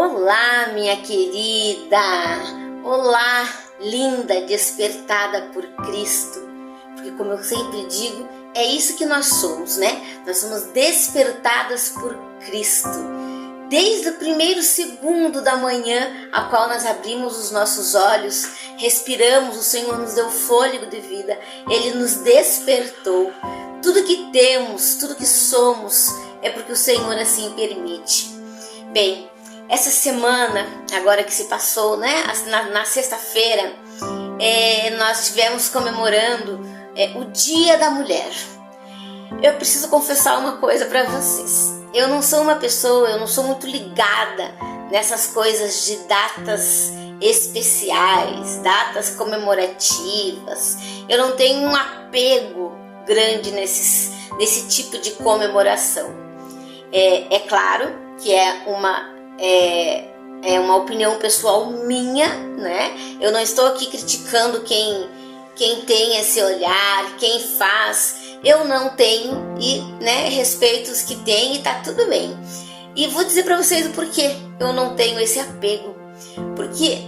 Olá, minha querida! Olá, linda, despertada por Cristo. Porque, como eu sempre digo, é isso que nós somos, né? Nós somos despertadas por Cristo. Desde o primeiro segundo da manhã, a qual nós abrimos os nossos olhos, respiramos, o Senhor nos deu fôlego de vida, Ele nos despertou. Tudo que temos, tudo que somos, é porque o Senhor assim permite. Bem, essa semana, agora que se passou, né, na sexta-feira, nós estivemos comemorando o Dia da Mulher. Eu preciso confessar uma coisa para vocês. Eu não sou uma pessoa, eu não sou muito ligada nessas coisas de datas especiais, datas comemorativas. Eu não tenho um apego grande nesse tipo de comemoração. É claro que é uma opinião pessoal minha, né? Eu não estou aqui criticando quem tem esse olhar, quem faz. Eu não tenho e, né, respeito os que têm e tá tudo bem. E vou dizer para vocês o porquê eu não tenho esse apego. Porque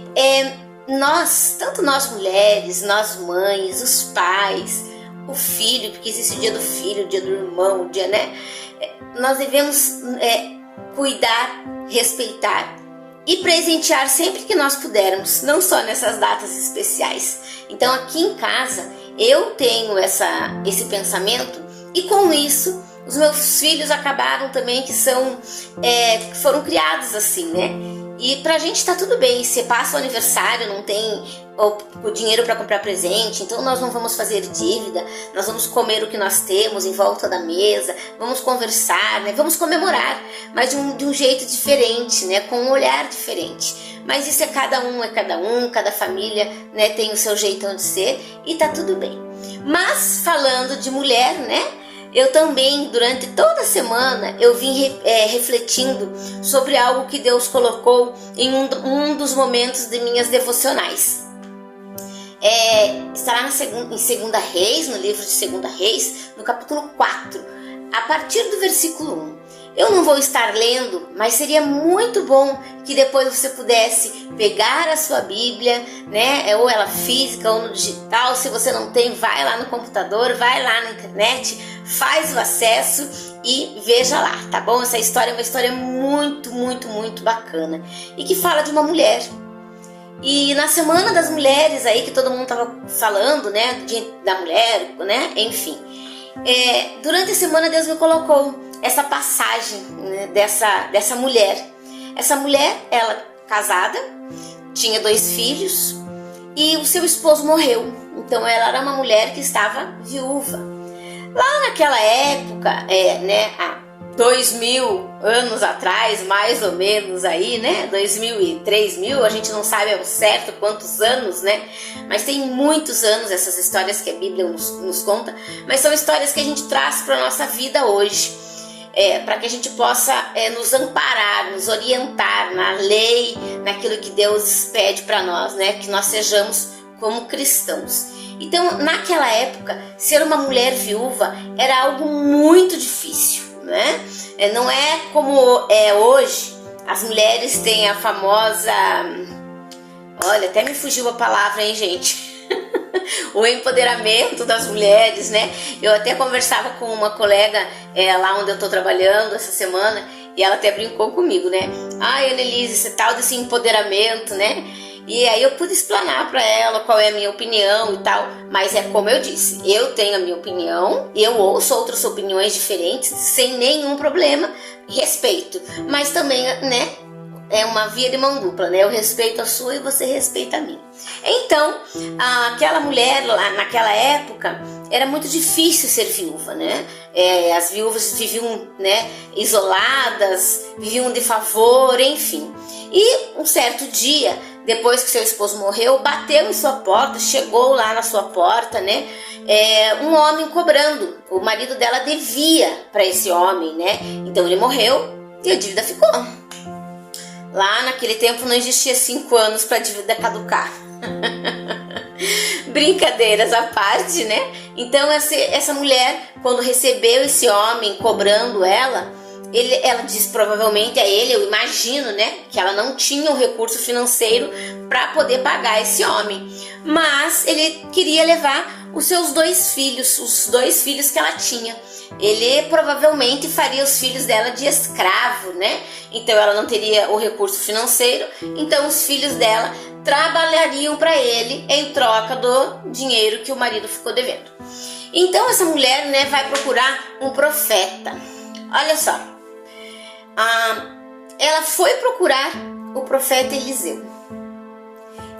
nós, tanto nós mulheres, nós mães, os pais, o filho, porque existe o dia do filho, o dia do irmão, o dia, né? Nós devemos cuidar, respeitar e presentear sempre que nós pudermos, não só nessas datas especiais. Então aqui em casa eu tenho esse pensamento e com isso os meus filhos acabaram também que foram criados assim, né? E pra gente tá tudo bem, se passa o aniversário, não tem o dinheiro para comprar presente, então nós não vamos fazer dívida, nós vamos comer o que nós temos em volta da mesa, vamos conversar, né? Vamos comemorar, mas de um jeito diferente, né? Com um olhar diferente. Mas isso é cada um, cada família, né? Tem o seu jeitão de ser e tá tudo bem. Mas falando de mulher, né? Eu também, durante toda a semana, eu vim refletindo sobre algo que Deus colocou em um dos momentos de minhas devocionais. Estará em 2 Reis, no livro de 2 Reis, no capítulo 4, a partir do versículo 1. Eu não vou estar lendo, mas seria muito bom que depois você pudesse pegar a sua Bíblia, né? Ou ela física ou no digital. Se você não tem, vai lá no computador, vai lá na internet, faz o acesso e veja lá, tá bom? Essa história é uma história muito, muito, muito bacana e que fala de uma mulher. E na Semana das Mulheres aí, que todo mundo tava falando, né? Do Dia da Mulher, né? Enfim. Durante a semana Deus me colocou essa passagem, né, dessa mulher. Essa mulher, ela casada, tinha 2 filhos e o seu esposo morreu. Então ela era uma mulher que estava viúva. Lá naquela época, há 2000 anos atrás, mais ou menos aí, né? 2000 e 3000, a gente não sabe ao certo quantos anos, né? Mas tem muitos anos essas histórias que a Bíblia nos conta, mas são histórias que a gente traz para a nossa vida hoje, para que a gente possa nos amparar, nos orientar na lei, naquilo que Deus pede para nós, né? Que nós sejamos como cristãos. Então, naquela época, ser uma mulher viúva era algo muito difícil, né? Não é como é hoje. As mulheres têm a famosa... Olha, até me fugiu a palavra, hein, gente? O empoderamento das mulheres, né? Eu até conversava com uma colega lá onde eu tô trabalhando essa semana e ela até brincou comigo, né? Ai, Annelise, esse tal desse empoderamento, né? E aí eu pude explanar para ela qual é a minha opinião e tal, mas é como eu disse, eu tenho a minha opinião, eu ouço outras opiniões diferentes sem nenhum problema, respeito, mas também, né, é uma via de mão dupla, né? Eu respeito a sua e você respeita a minha. Então, aquela mulher lá naquela época era muito difícil ser viúva, né? As viúvas viviam, né, isoladas, viviam de favor, enfim. E um certo dia, depois que seu esposo morreu, bateu em sua porta, chegou lá na sua porta, né? Um homem cobrando. O marido dela devia para esse homem, né? Então ele morreu e a dívida ficou. Lá naquele tempo não existia 5 anos para a dívida caducar. Brincadeiras à parte, né? Então essa mulher, quando recebeu esse homem cobrando ela, ela diz provavelmente a ele, eu imagino, né, que ela não tinha o recurso financeiro para poder pagar esse homem. Mas ele queria levar os seus 2 filhos, os 2 filhos que ela tinha. Ele provavelmente faria os filhos dela de escravo, né? Então ela não teria o recurso financeiro, então os filhos dela trabalhariam para ele em troca do dinheiro que o marido ficou devendo. Então essa mulher, né, vai procurar um profeta. Olha só, ela foi procurar o profeta Eliseu.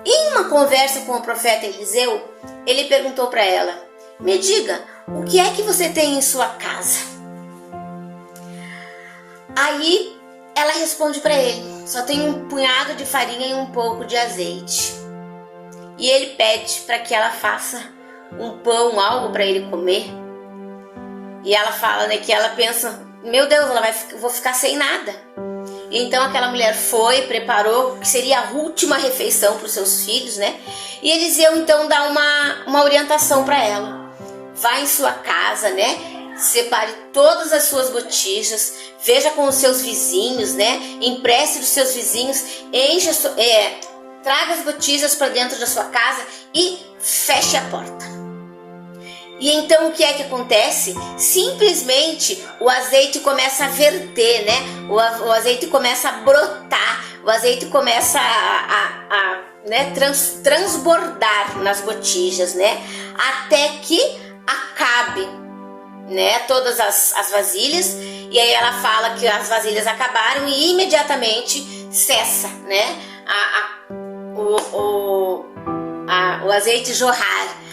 Em uma conversa com o profeta Eliseu, ele perguntou para ela: me diga, o que é que você tem em sua casa? Aí ela responde para ele: só tenho um punhado de farinha e um pouco de azeite. E ele pede para que ela faça um pão, algo para ele comer. E ela fala, né, que ela pensa: meu Deus, vou ficar sem nada. Então aquela mulher foi, preparou, que seria a última refeição para os seus filhos, né? E Eliseu então dá uma orientação para ela. Vá em sua casa, né? Separe todas as suas botijas, veja com os seus vizinhos, né? Empreste dos seus vizinhos, traga as botijas para dentro da sua casa e feche a porta. E então o que é que acontece? Simplesmente o azeite começa a verter, né? O azeite começa a brotar, o azeite começa né, transbordar nas botijas, né? Até que acabe, né, todas as vasilhas. E aí ela fala que as vasilhas acabaram e imediatamente cessa, né, o azeite jorrar.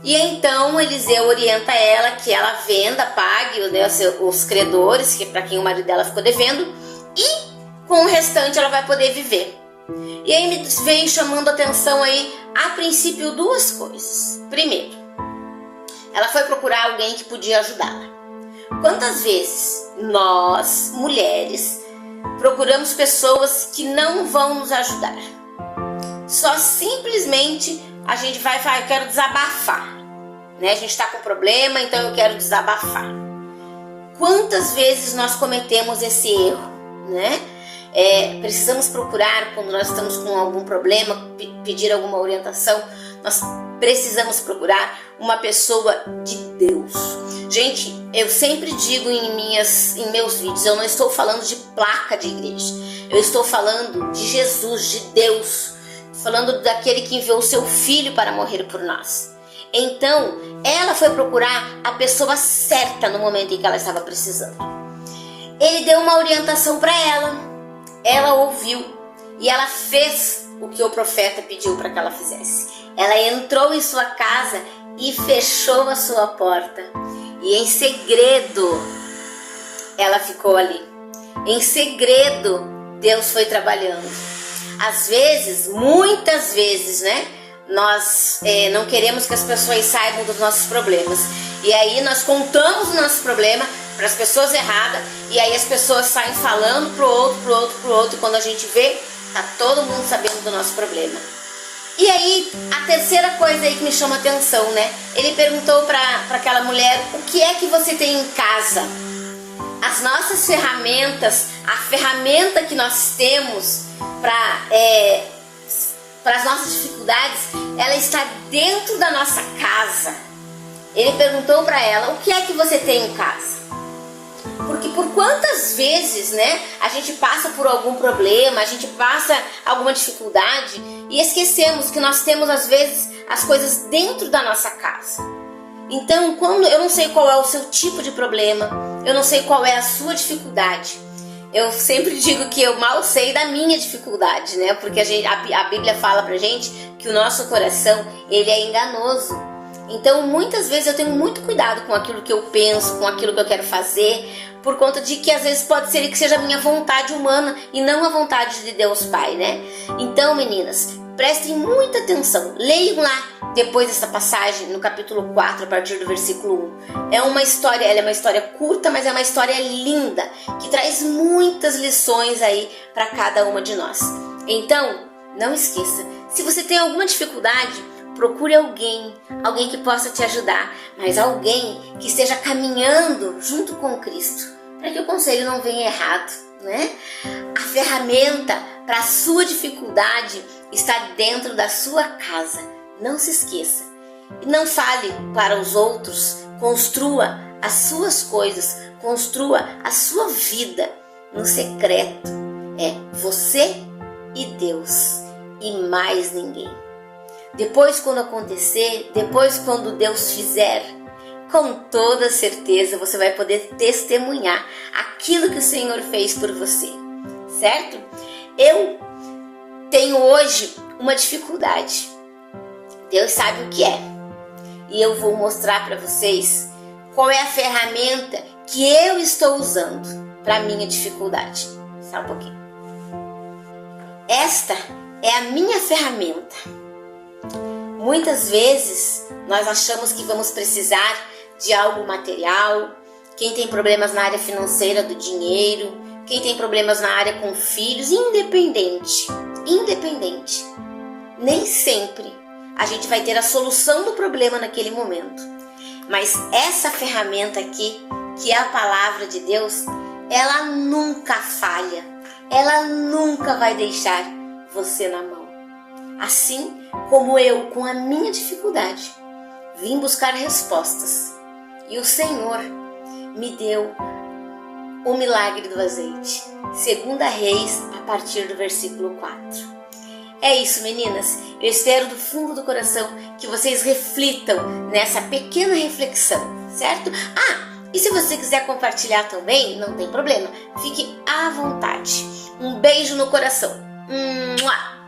E então Eliseu orienta ela que ela venda, pague, né, os credores, que para quem o marido dela ficou devendo, e com o restante ela vai poder viver. E aí me veio chamando a atenção aí, a princípio, 2 coisas. Primeiro, ela foi procurar alguém que podia ajudá-la. Quantas vezes nós, mulheres, procuramos pessoas que não vão nos ajudar? Só simplesmente a gente vai falar: eu quero desabafar, né? A gente está com problema, então eu quero desabafar. Quantas vezes nós cometemos esse erro, né? Precisamos procurar, quando nós estamos com algum problema, pedir alguma orientação, nós precisamos procurar uma pessoa de Deus. Gente, eu sempre digo em meus vídeos, eu não estou falando de placa de igreja, eu estou falando de Jesus, de Deus, falando daquele que enviou o seu filho para morrer por nós. Então, ela foi procurar a pessoa certa no momento em que ela estava precisando. Ele deu uma orientação para ela. Ela ouviu e ela fez o que o profeta pediu para que ela fizesse. Ela entrou em sua casa e fechou a sua porta. E em segredo, ela ficou ali. Em segredo, Deus foi trabalhando. Às vezes, muitas vezes, né? Nós não queremos que as pessoas saibam dos nossos problemas. E aí nós contamos o nosso problema para as pessoas erradas. E aí as pessoas saem falando pro outro. E quando a gente vê, tá todo mundo sabendo do nosso problema. E aí, a terceira coisa aí que me chama a atenção, né? Ele perguntou para aquela mulher: o que é que você tem em casa? As nossas ferramentas, a ferramenta que nós temos para as nossas dificuldades, ela está dentro da nossa casa. Ele perguntou para ela: o que é que você tem em casa? Porque por quantas vezes, né, a gente passa por algum problema, a gente passa alguma dificuldade e esquecemos que nós temos às vezes as coisas dentro da nossa casa. Então, quando eu não sei qual é o seu tipo de problema, eu não sei qual é a sua dificuldade, eu sempre digo que eu mal sei da minha dificuldade, né? Porque a Bíblia fala pra gente que o nosso coração, ele é enganoso. Então, muitas vezes eu tenho muito cuidado com aquilo que eu penso, com aquilo que eu quero fazer, por conta de que às vezes pode ser que seja a minha vontade humana e não a vontade de Deus Pai, né? Então, meninas, prestem muita atenção. Leiam lá depois dessa passagem no capítulo 4, a partir do versículo 1. Ela é uma história curta, mas é uma história linda, que traz muitas lições aí para cada uma de nós. Então, não esqueça, se você tem alguma dificuldade, procure alguém que possa te ajudar, mas alguém que esteja caminhando junto com Cristo, para que o conselho não venha errado, né? A ferramenta para a sua dificuldade está dentro da sua casa. Não se esqueça. E não fale para os outros, construa as suas coisas, construa a sua vida no secreto. É você e Deus e mais ninguém. Depois, quando acontecer, depois quando Deus fizer, com toda certeza você vai poder testemunhar aquilo que o Senhor fez por você, certo? Eu tenho hoje uma dificuldade. Deus sabe o que é. E eu vou mostrar para vocês qual é a ferramenta que eu estou usando para minha dificuldade. Só um pouquinho. Esta é a minha ferramenta. Muitas vezes nós achamos que vamos precisar de algo material. Quem tem problemas na área financeira do dinheiro, quem tem problemas na área com filhos, independente. Nem sempre a gente vai ter a solução do problema naquele momento. Mas essa ferramenta aqui, que é a palavra de Deus, ela nunca falha. Ela nunca vai deixar você na mão. Assim como eu, com a minha dificuldade, vim buscar respostas. E o Senhor me deu o milagre do azeite. 2 Reis, a partir do versículo 4. É isso, meninas. Eu espero do fundo do coração que vocês reflitam nessa pequena reflexão, certo? E se você quiser compartilhar também, não tem problema. Fique à vontade. Um beijo no coração. Mua!